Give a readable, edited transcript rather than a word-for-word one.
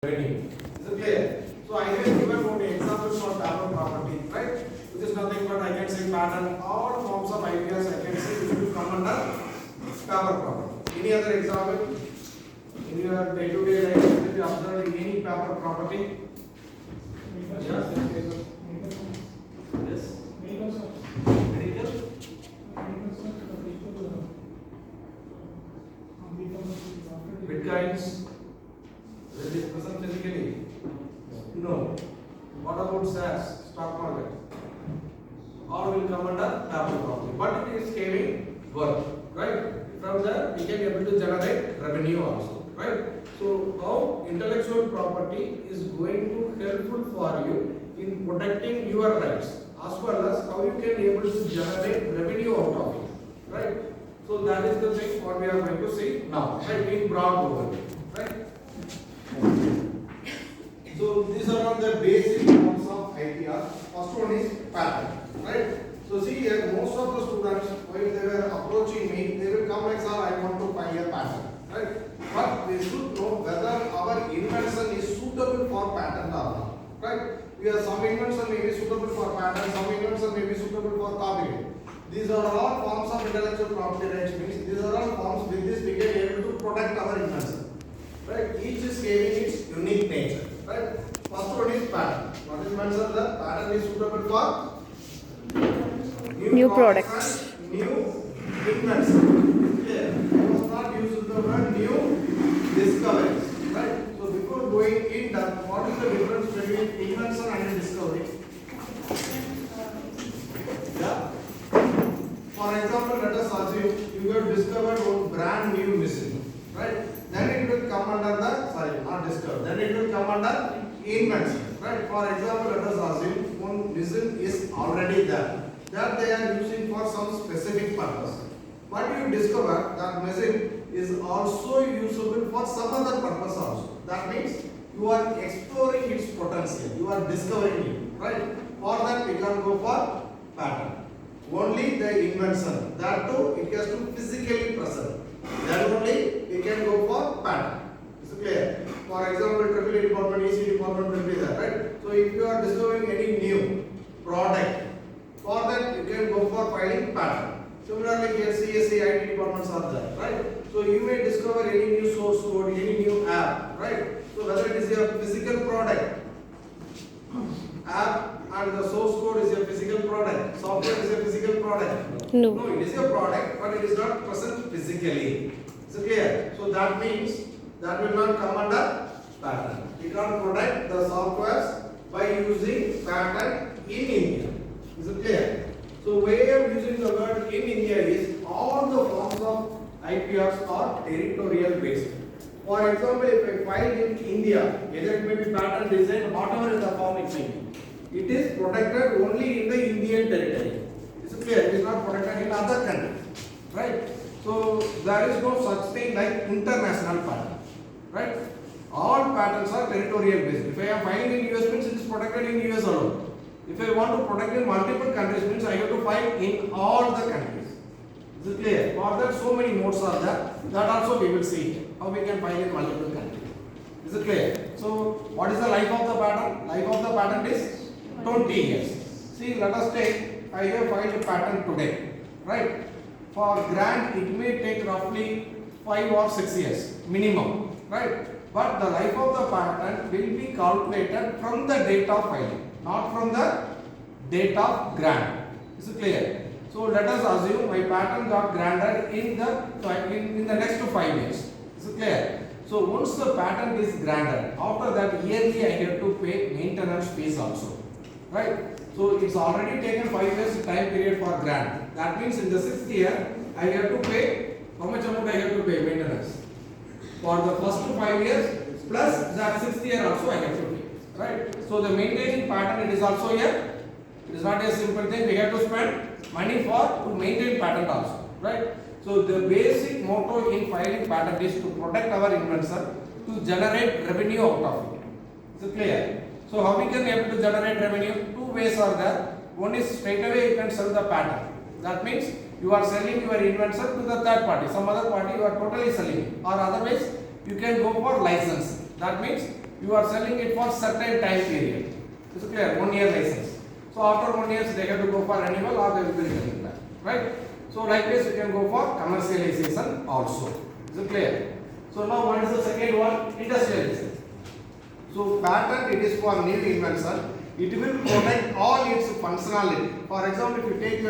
revenue. Is it clear? So I have given one example for pattern property, right? Which is nothing but I can say pattern, all forms of ideas I can say which will come under paper property. Any other example? In your day-to-day life, if you observe any paper property? Yes. Yes. Medical. Bitcoins. Will it present physically? No. What about shares, stock market? All will come under paper property, but it is having work, right? From there, we can able to generate revenue also, right? So, how intellectual property is going to helpful for you in protecting your rights, as well as how you can able to generate revenue out of it, right? So that is the thing what we are going to see now, right? In broad overview, right? So these are all the basic forms of IPR. First one is pattern, right? So see here, most of the students while they were approaching me, they will come like, sir, I want to find a pattern, right? But we should know whether our invention is suitable for pattern or not, right? Because some invention may be suitable for pattern, some invention may be suitable for copyright. These are all forms of intellectual property rights. Means these are all forms with this we can able to protect our invention, right? Each is having its unique nature, right? First one is pattern. What is mentioned? The pattern is suitable for new products. New invention. Clear? I was not using the word new discoveries, right? So before going in depth, what is the difference between invention and discovery? Yeah. For example, let us assume you have discovered one brand new machine, right? Then it will come under the, sorry, not discovered, then it will come under invention, right? For example, let us assume one machine is already there, that they are using for some specific purpose. But you discover that machine is also usable for some other purpose also. That means you are exploring its potential, you are discovering it, right? For that we can go for pattern. Only the invention, that too it has to physically present. Then only we can go for pattern. Is it clear? For example, AAA department, EC department will be there, right? So if you are discovering any new product, for that you can go for filing pattern. Similarly, here CSE, IT departments are there, right? So you may discover any new source code, any new app, right? So whether it is a physical product, app and the source code is a physical product, software is a physical product. No. No, it is a product, but it is not present physically. Is it clear? So that means that will not come under pattern. We can't protect the softwares by using pattern in India. Is it clear? So way of using the word in India is all the forms of IPRs are territorial based. For example, if I file in India, either it may be pattern, design, whatever is the form it may be, it is protected only in the Indian territory. Is it clear? It is not protected in other countries, right? So there is no such thing like international pattern, right? All patterns are territorial based. If I am filing in US means it is protected in US alone. If I want to protect in multiple countries means I have to file in all the countries. Is it clear? For that so many modes are there. That also we will see how we can file in multiple countries. Is it clear? So what is the life of the pattern? Life of the patent is 20 years. See, let us take, I have filed a patent today, right? For grant it may take roughly 5 or 6 years minimum, right? But the life of the patent will be calculated from the date of filing, not from the date of grant. Is it clear? So let us assume my patent got granted in the next 5 years. Is it clear? So once the patent is granted, after that yearly I have to pay maintenance fees also, right? So it's already taken 5 years time period for grant. That means in the 6th year I have to pay, how much amount I have to pay maintenance? For the first 5 years plus that 6th year also I have to pay, right? So the maintaining patent, it is also here. It is not a simple thing. We have to spend money to maintain patent also, right? So the basic motto in filing patent is to protect our invention, to generate revenue out of it. Is it clear? So how we can able to generate revenue? Two ways are there. One is straight away you can sell the patent. That means you are selling your invention to the third party, some other party you are totally selling it. Or otherwise you can go for license. That means you are selling it for certain time period. Is it clear? 1 year license. So after 1 year they have to go for renewal or they will be returning back, right? So like this you can go for commercialization also. Is it clear? So now what is the second one? Industrialization. So patent it is for new invention. It will protect all its functionality. For example, if you take your